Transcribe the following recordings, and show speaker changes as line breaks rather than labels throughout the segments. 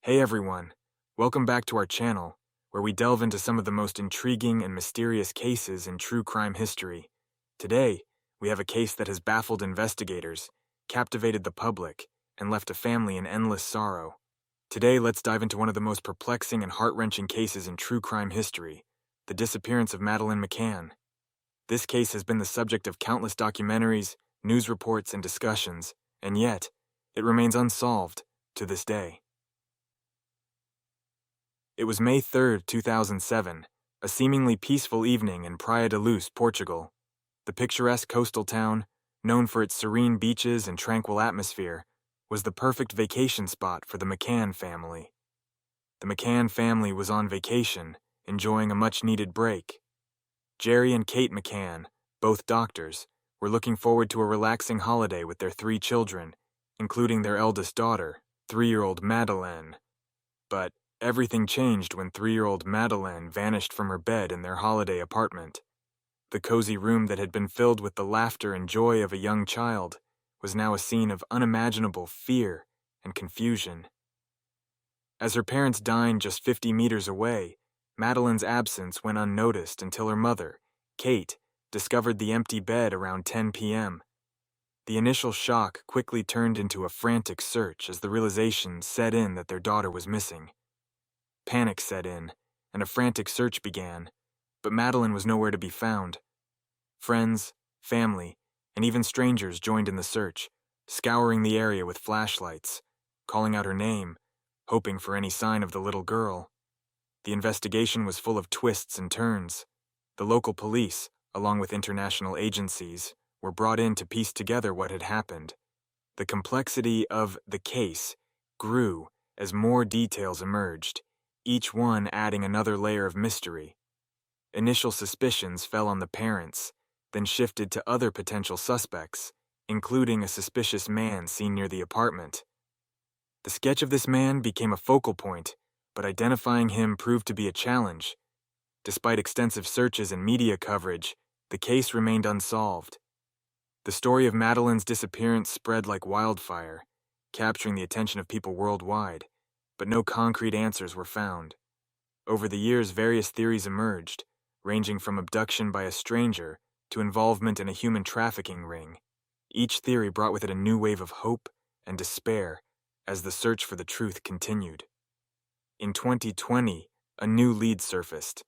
Hey everyone, welcome back to our channel, where we delve into some of the most intriguing and mysterious cases in true crime history. Today, we have a case that has baffled investigators, captivated the public, and left a family in endless sorrow. Today, let's dive into one of the most perplexing and heart-wrenching cases in true crime history, the disappearance of Madeleine McCann. This case has been the subject of countless documentaries, news reports, and discussions, and yet, it remains unsolved to this day. It was May 3, 2007, a seemingly peaceful evening in Praia da Luz, Portugal. The picturesque coastal town, known for its serene beaches and tranquil atmosphere, was the perfect vacation spot for the McCann family. The McCann family was on vacation, enjoying a much-needed break. Jerry and Kate McCann, both doctors, were looking forward to a relaxing holiday with their 3 children, including their eldest daughter, 3-year-old Madeleine. But everything changed when 3-year-old Madeleine vanished from her bed in their holiday apartment. The cozy room that had been filled with the laughter and joy of a young child was now a scene of unimaginable fear and confusion. As her parents dined just 50 meters away, Madeleine's absence went unnoticed until her mother, Kate, discovered the empty bed around 10 p.m. The initial shock quickly turned into a frantic search as the realization set in that their daughter was missing. Panic set in, and a frantic search began, but Madeleine was nowhere to be found. Friends, family, and even strangers joined in the search, scouring the area with flashlights, calling out her name, hoping for any sign of the little girl. The investigation was full of twists and turns. The local police, along with international agencies, were brought in to piece together what had happened. The complexity of the case grew as more details emerged, each one adding another layer of mystery. Initial suspicions fell on the parents, then shifted to other potential suspects, including a suspicious man seen near the apartment. The sketch of this man became a focal point, but identifying him proved to be a challenge. Despite extensive searches and media coverage, the case remained unsolved. The story of Madeleine's disappearance spread like wildfire, capturing the attention of people worldwide, but no concrete answers were found. Over the years, various theories emerged, ranging from abduction by a stranger to involvement in a human trafficking ring. Each theory brought with it a new wave of hope and despair as the search for the truth continued. In 2020, a new lead surfaced.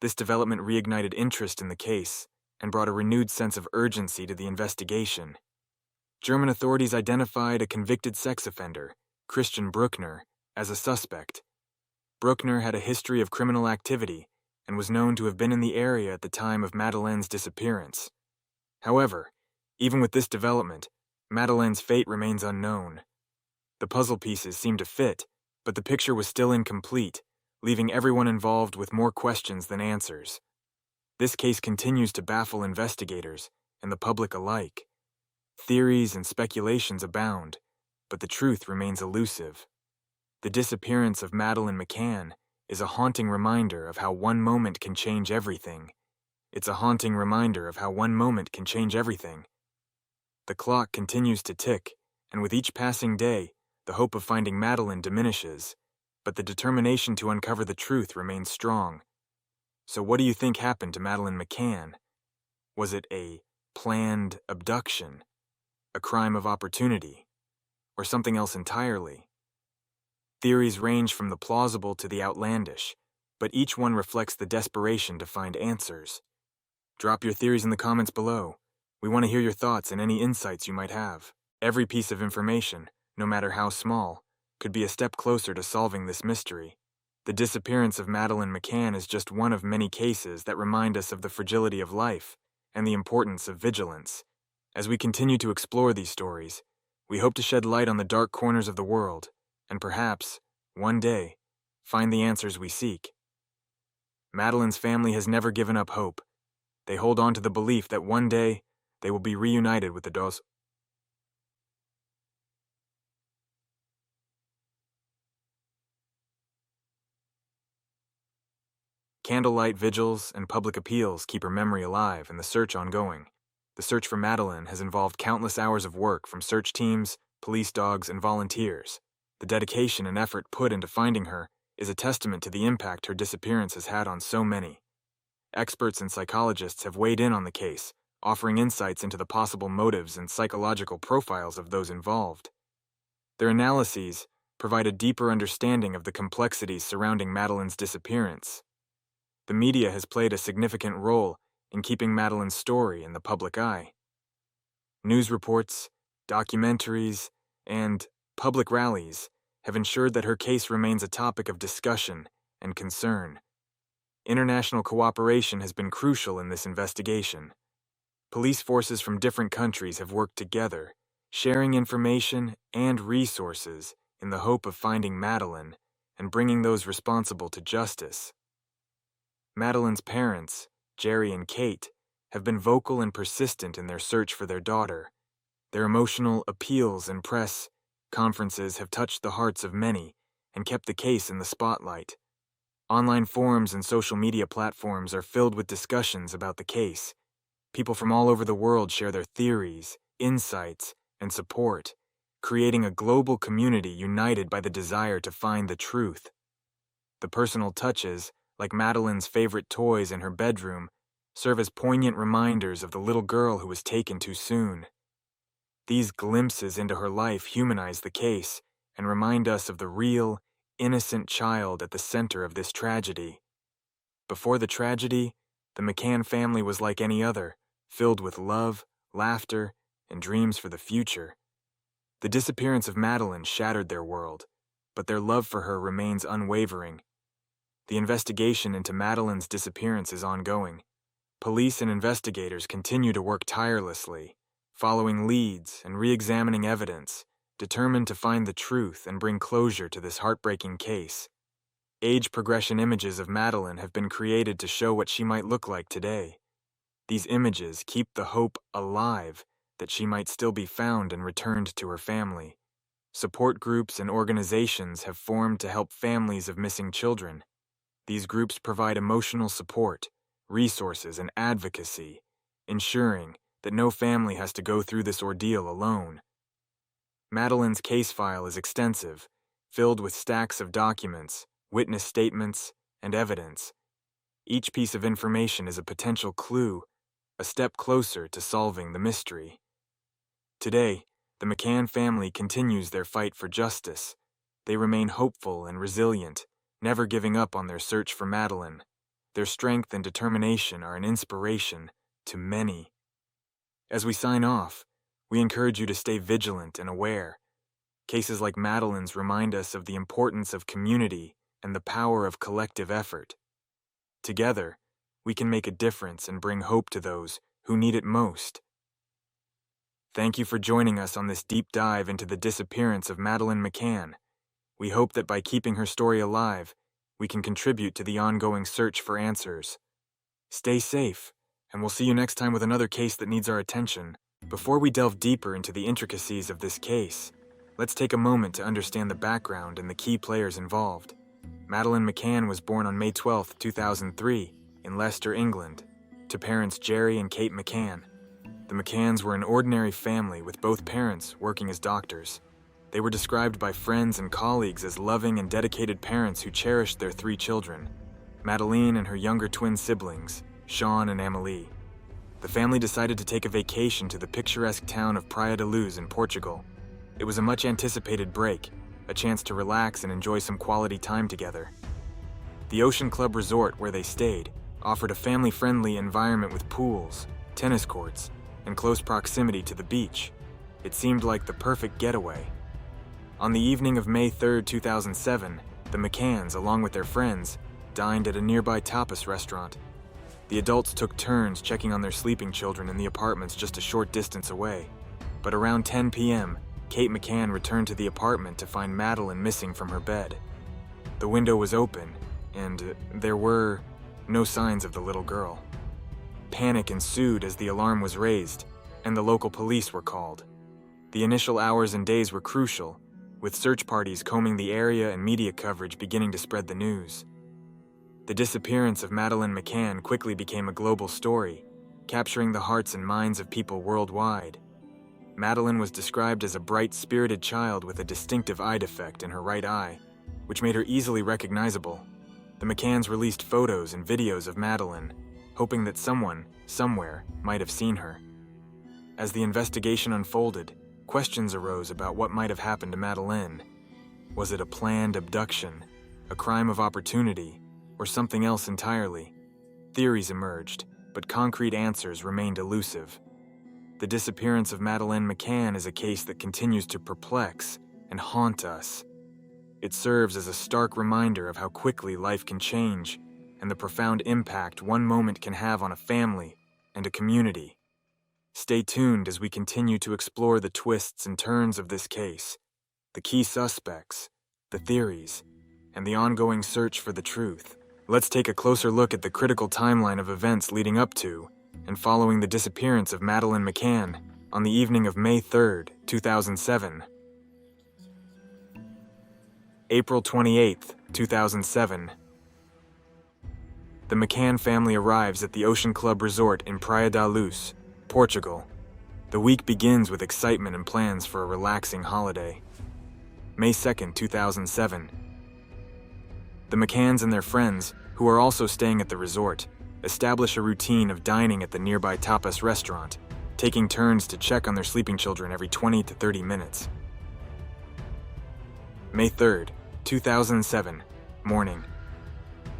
This development reignited interest in the case and brought a renewed sense of urgency to the investigation. German authorities identified a convicted sex offender, Christian Brückner, as a suspect. Brückner had a history of criminal activity and was known to have been in the area at the time of Madeleine's disappearance. However, even with this development, Madeleine's fate remains unknown. The puzzle pieces seemed to fit, but the picture was still incomplete, leaving everyone involved with more questions than answers. This case continues to baffle investigators and the public alike. Theories and speculations abound, but the truth remains elusive. The disappearance of Madeleine McCann is a haunting reminder of how one moment can change everything. It's a haunting reminder of how one moment can change everything. The clock continues to tick, and with each passing day, the hope of finding Madeleine diminishes, but the determination to uncover the truth remains strong. So what do you think happened to Madeleine McCann? Was it a planned abduction, a crime of opportunity, or something else entirely? Theories range from the plausible to the outlandish, but each one reflects the desperation to find answers. Drop your theories in the comments below. We want to hear your thoughts and any insights you might have. Every piece of information, no matter how small, could be a step closer to solving this mystery. The disappearance of Madeleine McCann is just one of many cases that remind us of the fragility of life and the importance of vigilance. As we continue to explore these stories, we hope to shed light on the dark corners of the world, and perhaps, one day, find the answers we seek. Madeleine's family has never given up hope. They hold on to the belief that one day they will be reunited with the dos. Candlelight vigils and public appeals keep her memory alive and the search ongoing. The search for Madeleine has involved countless hours of work from search teams, police dogs, and volunteers. The dedication and effort put into finding her is a testament to the impact her disappearance has had on so many. Experts and psychologists have weighed in on the case, offering insights into the possible motives and psychological profiles of those involved. Their analyses provide a deeper understanding of the complexities surrounding Madeleine's disappearance. The media has played a significant role in keeping Madeleine's story in the public eye. News reports, documentaries, and public rallies have ensured that her case remains a topic of discussion and concern. International cooperation has been crucial in this investigation. Police forces from different countries have worked together, sharing information and resources in the hope of finding Madeleine and bringing those responsible to justice. Madeleine's parents, Jerry and Kate, have been vocal and persistent in their search for their daughter. Their emotional appeals and press conferences have touched the hearts of many and kept the case in the spotlight. Online forums and social media platforms are filled with discussions about the case. People from all over the world share their theories, insights, and support, creating a global community united by the desire to find the truth. The personal touches, like Madeleine's favorite toys in her bedroom, serve as poignant reminders of the little girl who was taken too soon. These glimpses into her life humanize the case and remind us of the real, innocent child at the center of this tragedy. Before the tragedy, the McCann family was like any other, filled with love, laughter, and dreams for the future. The disappearance of Madeleine shattered their world, but their love for her remains unwavering. The investigation into Madeleine's disappearance is ongoing. Police and investigators continue to work tirelessly, following leads and re-examining evidence, determined to find the truth and bring closure to this heartbreaking case. Age progression images of Madeleine have been created to show what she might look like today. These images keep the hope alive that she might still be found and returned to her family. Support groups and organizations have formed to help families of missing children. These groups provide emotional support, resources, and advocacy, ensuring that no family has to go through this ordeal alone. Madeleine's case file is extensive, filled with stacks of documents, witness statements, and evidence. Each piece of information is a potential clue, a step closer to solving the mystery. Today, the McCann family continues their fight for justice. They remain hopeful and resilient, never giving up on their search for Madeleine. Their strength and determination are an inspiration to many. As we sign off, we encourage you to stay vigilant and aware. Cases like Madeleine's remind us of the importance of community and the power of collective effort. Together, we can make a difference and bring hope to those who need it most. Thank you for joining us on this deep dive into the disappearance of Madeleine McCann. We hope that by keeping her story alive, we can contribute to the ongoing search for answers. Stay safe, and we'll see you next time with another case that needs our attention. Before we delve deeper into the intricacies of this case, let's take a moment to understand the background and the key players involved. Madeleine McCann was born on May 12, 2003, in Leicester, England, to parents Jerry and Kate McCann. The McCanns were an ordinary family with both parents working as doctors. They were described by friends and colleagues as loving and dedicated parents who cherished their 3 children, Madeleine and her younger twin siblings, Sean and Amélie. The family decided to take a vacation to the picturesque town of Praia da Luz in Portugal. It was a much-anticipated break, a chance to relax and enjoy some quality time together. The Ocean Club Resort where they stayed offered a family-friendly environment with pools, tennis courts, and close proximity to the beach. It seemed like the perfect getaway. On the evening of May 3, 2007, the McCanns, along with their friends, dined at a nearby tapas restaurant. The adults took turns checking on their sleeping children in the apartments just a short distance away. But around 10 p.m., Kate McCann returned to the apartment to find Madeleine missing from her bed. The window was open, and there were no signs of the little girl. Panic ensued as the alarm was raised, and the local police were called. The initial hours and days were crucial, with search parties combing the area and media coverage beginning to spread the news. The disappearance of Madeleine McCann quickly became a global story, capturing the hearts and minds of people worldwide. Madeleine was described as a bright, spirited child with a distinctive eye defect in her right eye, which made her easily recognizable. The McCanns released photos and videos of Madeleine, hoping that someone, somewhere, might have seen her. As the investigation unfolded, questions arose about what might have happened to Madeleine. Was it a planned abduction, a crime of opportunity, or something else entirely? Theories emerged, but concrete answers remained elusive. The disappearance of Madeleine McCann is a case that continues to perplex and haunt us. It serves as a stark reminder of how quickly life can change and the profound impact one moment can have on a family and a community. Stay tuned as we continue to explore the twists and turns of this case, the key suspects, the theories, and the ongoing search for the truth. Let's take a closer look at the critical timeline of events leading up to and following the disappearance of Madeleine McCann on the evening of May 3, 2007. April 28, 2007. The McCann family arrives at the Ocean Club Resort in Praia da Luz, Portugal. The week begins with excitement and plans for a relaxing holiday. May 2, 2007. The McCanns and their friends, who are also staying at the resort, establish a routine of dining at the nearby tapas restaurant, taking turns to check on their sleeping children every 20 to 30 minutes. May 3, 2007, morning.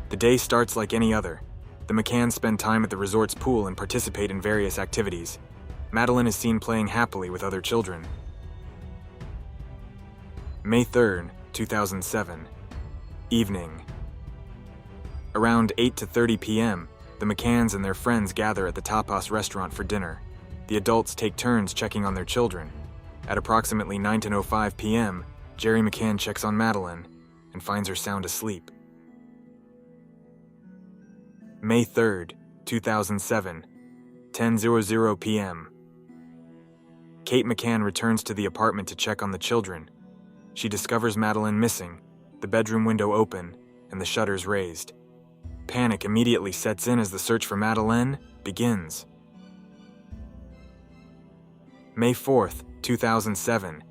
The day starts like any other. The McCanns spend time at the resort's pool and participate in various activities. Madeleine is seen playing happily with other children. May 3, 2007, evening. Around 8:30 p.m., the McCanns and their friends gather at the tapas restaurant for dinner. The adults take turns checking on their children. At approximately 9:05 p.m., Jerry McCann checks on Madeleine and finds her sound asleep. May 3, 2007, 10:00 p.m. Kate McCann returns to the apartment to check on the children. She discovers Madeleine missing, the bedroom window open, and the shutters raised. Panic immediately sets in as the search for Madeleine begins. May 4, 2007.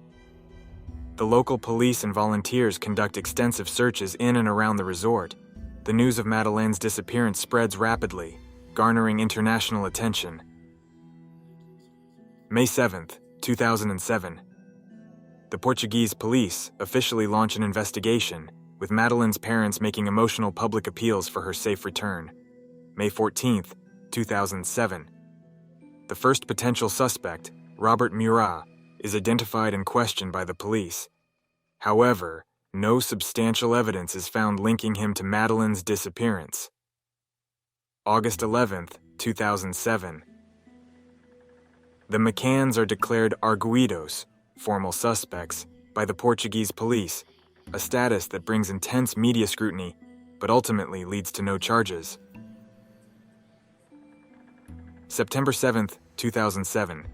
The local police and volunteers conduct extensive searches in and around the resort. The news of Madeleine's disappearance spreads rapidly, garnering international attention. May 7, 2007. The Portuguese police officially launch an investigation, with Madeleine's parents making emotional public appeals for her safe return. May 14, 2007. The first potential suspect, Robert Murat, is identified and questioned by the police. However, no substantial evidence is found linking him to Madeleine's disappearance. August 11, 2007. The McCanns are declared arguidos, formal suspects, by the Portuguese police, a status that brings intense media scrutiny, but ultimately leads to no charges. September 7, 2007.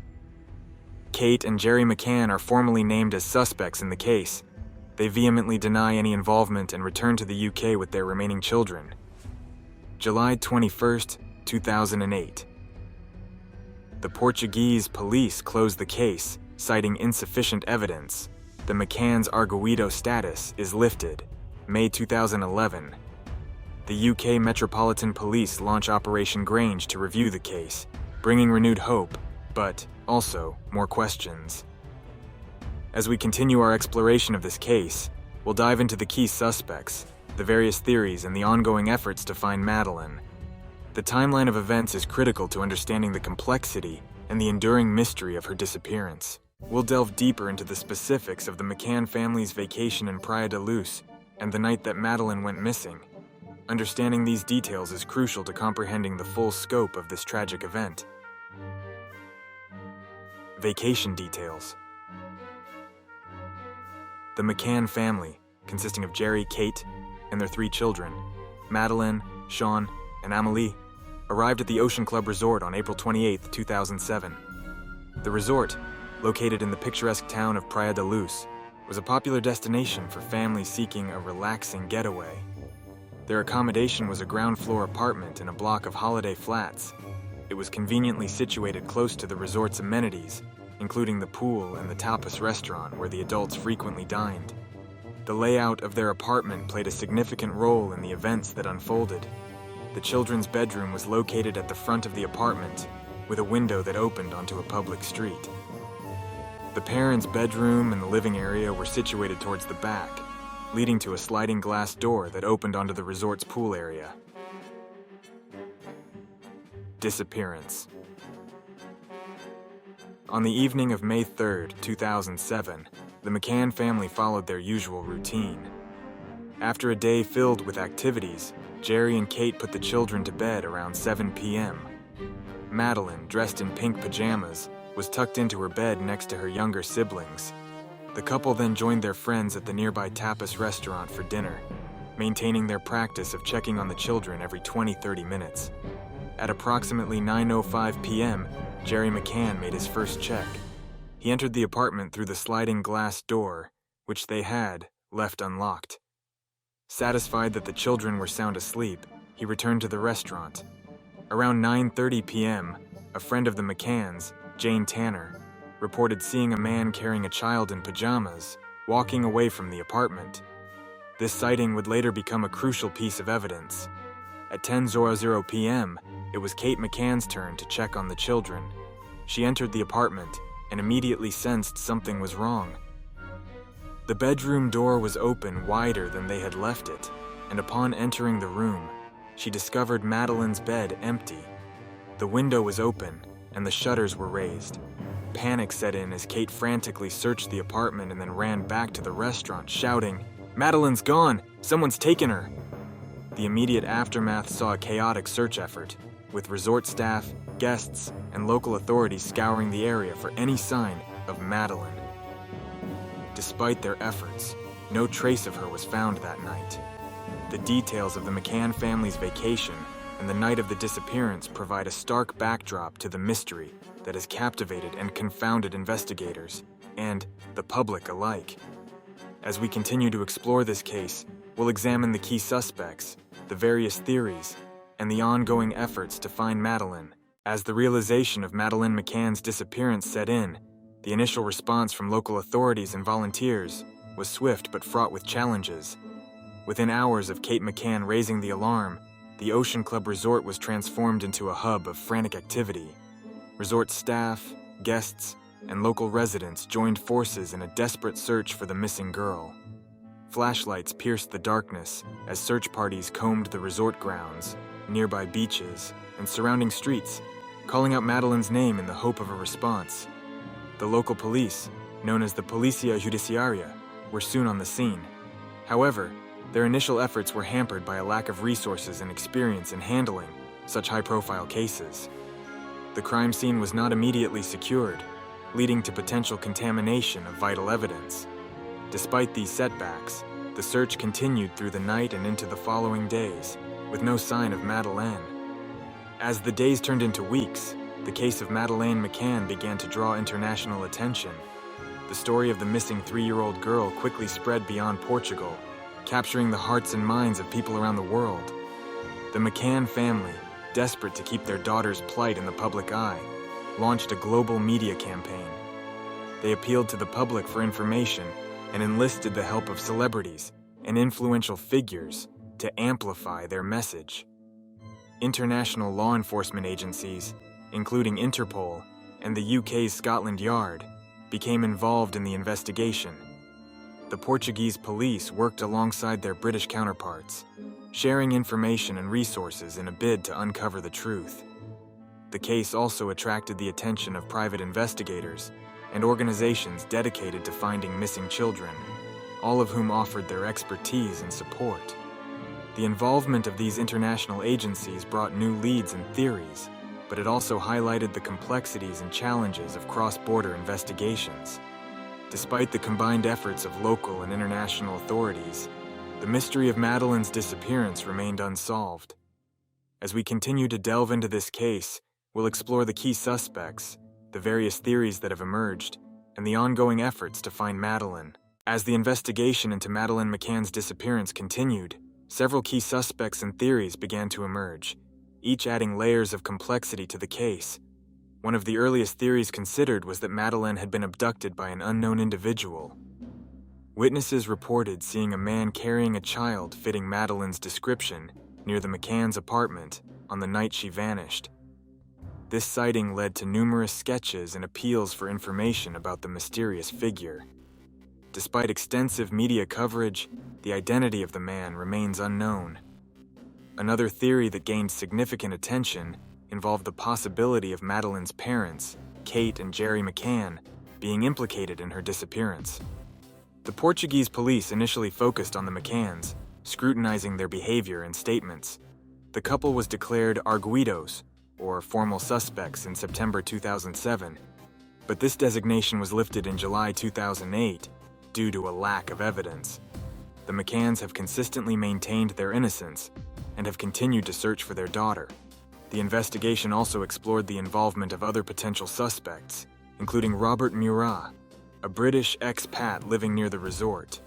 Kate and Jerry McCann are formally named as suspects in the case. They vehemently deny any involvement and return to the UK with their remaining children. July 21, 2008. The Portuguese police closed the case, citing insufficient evidence. The McCann's arguido status is lifted. May 2011. The UK Metropolitan Police launch Operation Grange to review the case, bringing renewed hope, but also more questions. As we continue our exploration of this case, we'll dive into the key suspects, the various theories, and the ongoing efforts to find Madeleine. The timeline of events is critical to understanding the complexity and the enduring mystery of her disappearance. We'll delve deeper into the specifics of the McCann family's vacation in Praia da Luz and the night that Madeleine went missing. Understanding these details is crucial to comprehending the full scope of this tragic event. Vacation details. The McCann family, consisting of Jerry, Kate, and their 3 children, Madeleine, Sean, and Amélie, arrived at the Ocean Club Resort on April 28, 2007. The resort, located in the picturesque town of Praia da Luz, was a popular destination for families seeking a relaxing getaway. Their accommodation was a ground-floor apartment in a block of holiday flats. It was conveniently situated close to the resort's amenities, including the pool and the tapas restaurant where the adults frequently dined. The layout of their apartment played a significant role in the events that unfolded. The children's bedroom was located at the front of the apartment, with a window that opened onto a public street. The parents' bedroom and the living area were situated towards the back, leading to a sliding glass door that opened onto the resort's pool area. Disappearance. On the evening of May 3, 2007, the McCann family followed their usual routine. After a day filled with activities, Jerry and Kate put the children to bed around 7 p.m. Madeleine, dressed in pink pajamas, was tucked into her bed next to her younger siblings. The couple then joined their friends at the nearby tapas restaurant for dinner, maintaining their practice of checking on the children every 20-30 minutes. At approximately 9:05 p.m., Jerry McCann made his first check. He entered the apartment through the sliding glass door, which they had left unlocked. Satisfied that the children were sound asleep, he returned to the restaurant. Around 9:30 p.m., a friend of the McCanns, Jane Tanner, reported seeing a man carrying a child in pajamas walking away from the apartment. This sighting would later become a crucial piece of evidence. At 10:00 p.m., it was Kate McCann's turn to check on the children. She entered the apartment and immediately sensed something was wrong. The bedroom door was open wider than they had left it, and upon entering the room, she discovered Madeleine's bed empty. The window was open, and the shutters were raised. Panic set in as Kate frantically searched the apartment and then ran back to the restaurant, shouting, "Madeleine's gone! Someone's taken her!" The immediate aftermath saw a chaotic search effort, with resort staff, guests, and local authorities scouring the area for any sign of Madeleine. Despite their efforts, no trace of her was found that night. The details of the McCann family's vacation and the night of the disappearance provide a stark backdrop to the mystery that has captivated and confounded investigators and the public alike. As we continue to explore this case, we'll examine the key suspects, the various theories, and the ongoing efforts to find Madeleine. As the realization of Madeleine McCann's disappearance set in, the initial response from local authorities and volunteers was swift but fraught with challenges. Within hours of Kate McCann raising the alarm, the Ocean Club Resort was transformed into a hub of frantic activity. Resort staff, guests, and local residents joined forces in a desperate search for the missing girl. Flashlights pierced the darkness as search parties combed the resort grounds, nearby beaches, and surrounding streets, calling out Madeleine's name in the hope of a response. The local police, known as the Policia Judiciaria, were soon on the scene. However, their initial efforts were hampered by a lack of resources and experience in handling such high-profile cases. The crime scene was not immediately secured, leading to potential contamination of vital evidence. Despite these setbacks, the search continued through the night and into the following days, with no sign of Madeleine. As the days turned into weeks, the case of Madeleine McCann began to draw international attention. The story of the missing 3-year-old girl quickly spread beyond Portugal, capturing the hearts and minds of people around the world. The McCann family, desperate to keep their daughter's plight in the public eye, launched a global media campaign. They appealed to the public for information and enlisted the help of celebrities and influential figures to amplify their message. International law enforcement agencies, including Interpol and the UK's Scotland Yard, became involved in the investigation. The Portuguese police worked alongside their British counterparts, sharing information and resources in a bid to uncover the truth. The case also attracted the attention of private investigators and organizations dedicated to finding missing children, all of whom offered their expertise and support. The involvement of these international agencies brought new leads and theories, but it also highlighted the complexities and challenges of cross-border investigations. Despite the combined efforts of local and international authorities, the mystery of Madeleine's disappearance remained unsolved. As we continue to delve into this case, we'll explore the key suspects, the various theories that have emerged, and the ongoing efforts to find Madeleine. As the investigation into Madeleine McCann's disappearance continued, several key suspects and theories began to emerge, each adding layers of complexity to the case. One of the earliest theories considered was that Madeleine had been abducted by an unknown individual. Witnesses reported seeing a man carrying a child fitting Madeleine's description near the McCann's apartment on the night she vanished. This sighting led to numerous sketches and appeals for information about the mysterious figure. Despite extensive media coverage, the identity of the man remains unknown. Another theory that gained significant attention involved the possibility of Madeleine's parents, Kate and Jerry McCann, being implicated in her disappearance. The Portuguese police initially focused on the McCanns, scrutinizing their behavior and statements. The couple was declared arguidos, or formal suspects, in September 2007, but this designation was lifted in July 2008 due to a lack of evidence. The McCanns have consistently maintained their innocence and have continued to search for their daughter. The investigation also explored the involvement of other potential suspects, including Robert Murat, a British expat living near the resort.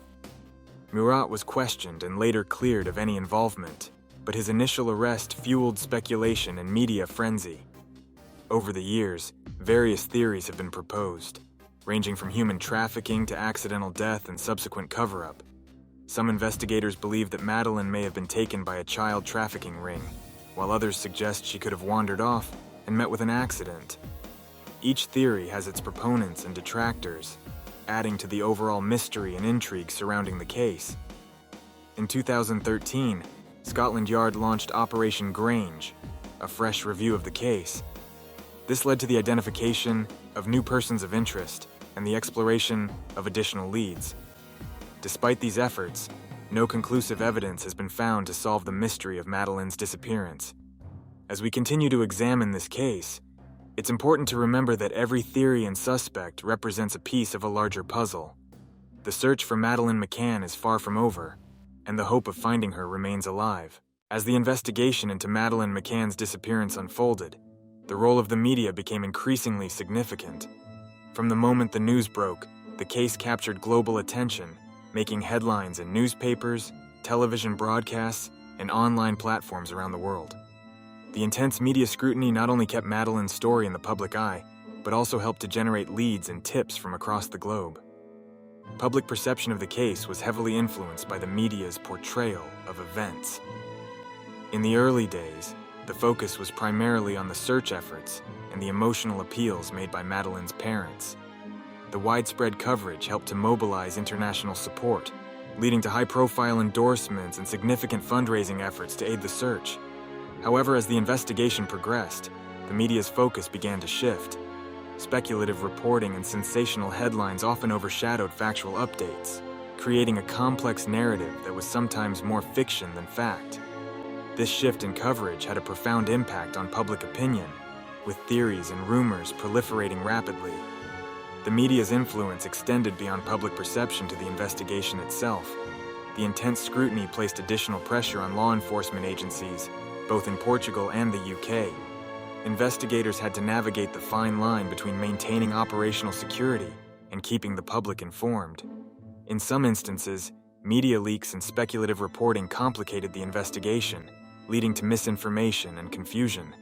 Murat was questioned and later cleared of any involvement, but his initial arrest fueled speculation and media frenzy. Over the years, various theories have been proposed, ranging from human trafficking to accidental death and subsequent cover-up. Some investigators believe that Madeleine may have been taken by a child trafficking ring, while others suggest she could have wandered off and met with an accident. Each theory has its proponents and detractors, adding to the overall mystery and intrigue surrounding the case. In 2013, Scotland Yard launched Operation Grange, a fresh review of the case. This led to the identification of new persons of interest and the exploration of additional leads. Despite these efforts, no conclusive evidence has been found to solve the mystery of Madeleine's disappearance. As we continue to examine this case, it's important to remember that every theory and suspect represents a piece of a larger puzzle. The search for Madeleine McCann is far from over, and the hope of finding her remains alive. As the investigation into Madeleine McCann's disappearance unfolded, the role of the media became increasingly significant. From the moment the news broke, the case captured global attention, making headlines in newspapers, television broadcasts, and online platforms around the world. The intense media scrutiny not only kept Madeleine's story in the public eye, but also helped to generate leads and tips from across the globe. Public perception of the case was heavily influenced by the media's portrayal of events. In the early days, the focus was primarily on the search efforts and the emotional appeals made by Madeleine's parents. The widespread coverage helped to mobilize international support, leading to high-profile endorsements and significant fundraising efforts to aid the search. However, as the investigation progressed, the media's focus began to shift. Speculative reporting and sensational headlines often overshadowed factual updates, creating a complex narrative that was sometimes more fiction than fact. This shift in coverage had a profound impact on public opinion, with theories and rumors proliferating rapidly. The media's influence extended beyond public perception to the investigation itself. The intense scrutiny placed additional pressure on law enforcement agencies, both in Portugal and the UK. Investigators had to navigate the fine line between maintaining operational security and keeping the public informed. In some instances, media leaks and speculative reporting complicated the investigation, leading to misinformation and confusion.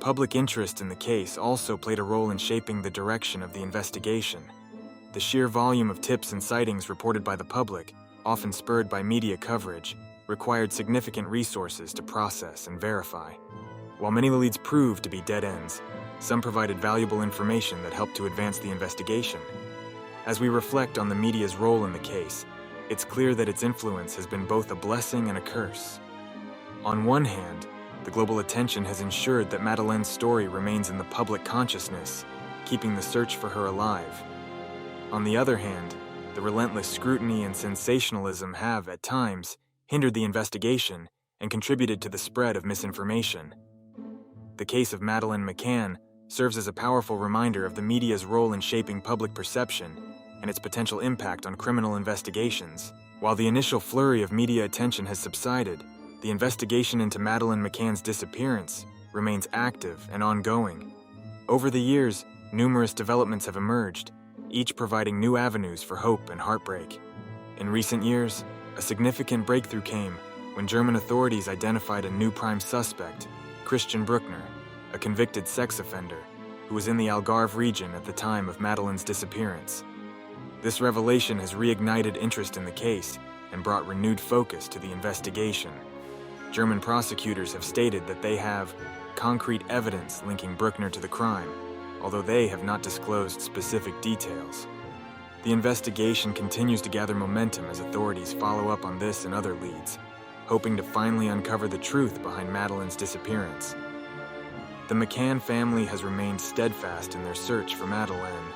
Public interest in the case also played a role in shaping the direction of the investigation. The sheer volume of tips and sightings reported by the public, often spurred by media coverage, required significant resources to process and verify. While many leads proved to be dead ends, some provided valuable information that helped to advance the investigation. As we reflect on the media's role in the case, it's clear that its influence has been both a blessing and a curse. On one hand, the global attention has ensured that Madeleine's story remains in the public consciousness, keeping the search for her alive. On the other hand, the relentless scrutiny and sensationalism have, at times, hindered the investigation and contributed to the spread of misinformation. The case of Madeleine McCann serves as a powerful reminder of the media's role in shaping public perception and its potential impact on criminal investigations. While the initial flurry of media attention has subsided, the investigation into Madeleine McCann's disappearance remains active and ongoing. Over the years, numerous developments have emerged, each providing new avenues for hope and heartbreak. In recent years, a significant breakthrough came when German authorities identified a new prime suspect, Christian Brückner, a convicted sex offender, who was in the Algarve region at the time of Madeleine's disappearance. This revelation has reignited interest in the case and brought renewed focus to the investigation. German prosecutors have stated that they have concrete evidence linking Brückner to the crime, although they have not disclosed specific details. The investigation continues to gather momentum as authorities follow up on this and other leads, hoping to finally uncover the truth behind Madeleine's disappearance. The McCann family has remained steadfast in their search for Madeleine.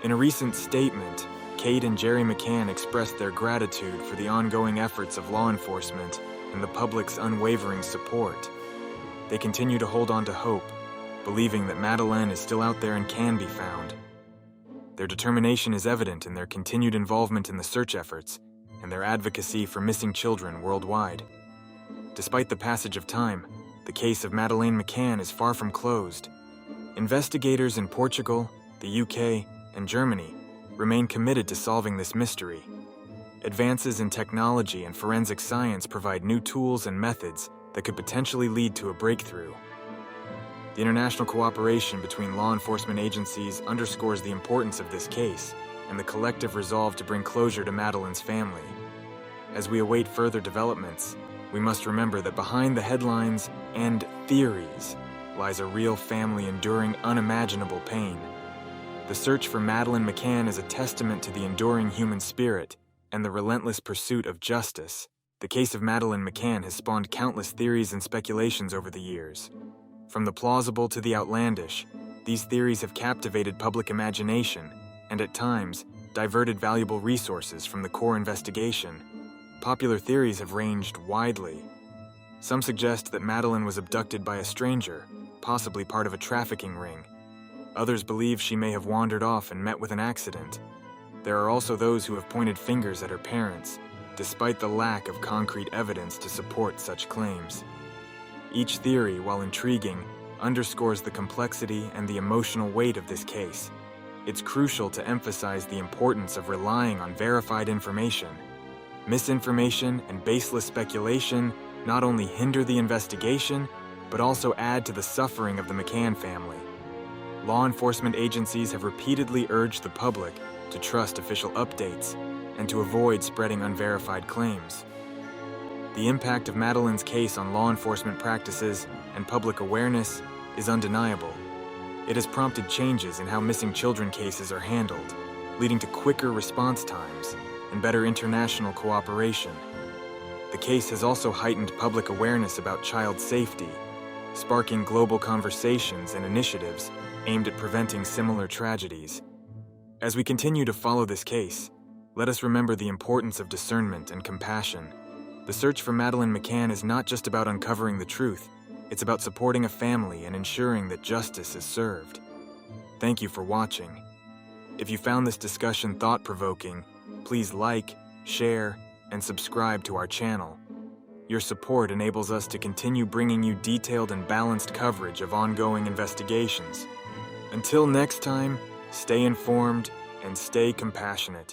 In a recent statement, Kate and Jerry McCann expressed their gratitude for the ongoing efforts of law enforcement and the public's unwavering support. They continue to hold on to hope, believing that Madeleine is still out there and can be found. Their determination is evident in their continued involvement in the search efforts and their advocacy for missing children worldwide. Despite the passage of time, the case of Madeleine McCann is far from closed. Investigators in Portugal, the UK, and Germany remain committed to solving this mystery. Advances in technology and forensic science provide new tools and methods that could potentially lead to a breakthrough. The international cooperation between law enforcement agencies underscores the importance of this case and the collective resolve to bring closure to Madeleine's family. As we await further developments, we must remember that behind the headlines and theories lies a real family enduring unimaginable pain. The search for Madeleine McCann is a testament to the enduring human spirit and the relentless pursuit of justice. The case of Madeleine McCann has spawned countless theories and speculations over the years. From the plausible to the outlandish, these theories have captivated public imagination and, at times, diverted valuable resources from the core investigation. Popular theories have ranged widely. Some suggest that Madeleine was abducted by a stranger, possibly part of a trafficking ring. Others believe she may have wandered off and met with an accident. There are also those who have pointed fingers at her parents, despite the lack of concrete evidence to support such claims. Each theory, while intriguing, underscores the complexity and the emotional weight of this case. It's crucial to emphasize the importance of relying on verified information. Misinformation and baseless speculation not only hinder the investigation, but also add to the suffering of the McCann family. Law enforcement agencies have repeatedly urged the public to trust official updates and to avoid spreading unverified claims. The impact of Madeleine's case on law enforcement practices and public awareness is undeniable. It has prompted changes in how missing children cases are handled, leading to quicker response times and better international cooperation. The case has also heightened public awareness about child safety, sparking global conversations and initiatives aimed at preventing similar tragedies. As we continue to follow this case, let us remember the importance of discernment and compassion. The search for Madeleine McCann is not just about uncovering the truth, it's about supporting a family and ensuring that justice is served. Thank you for watching. If you found this discussion thought-provoking, please like, share, and subscribe to our channel. Your support enables us to continue bringing you detailed and balanced coverage of ongoing investigations. Until next time, stay informed and stay compassionate.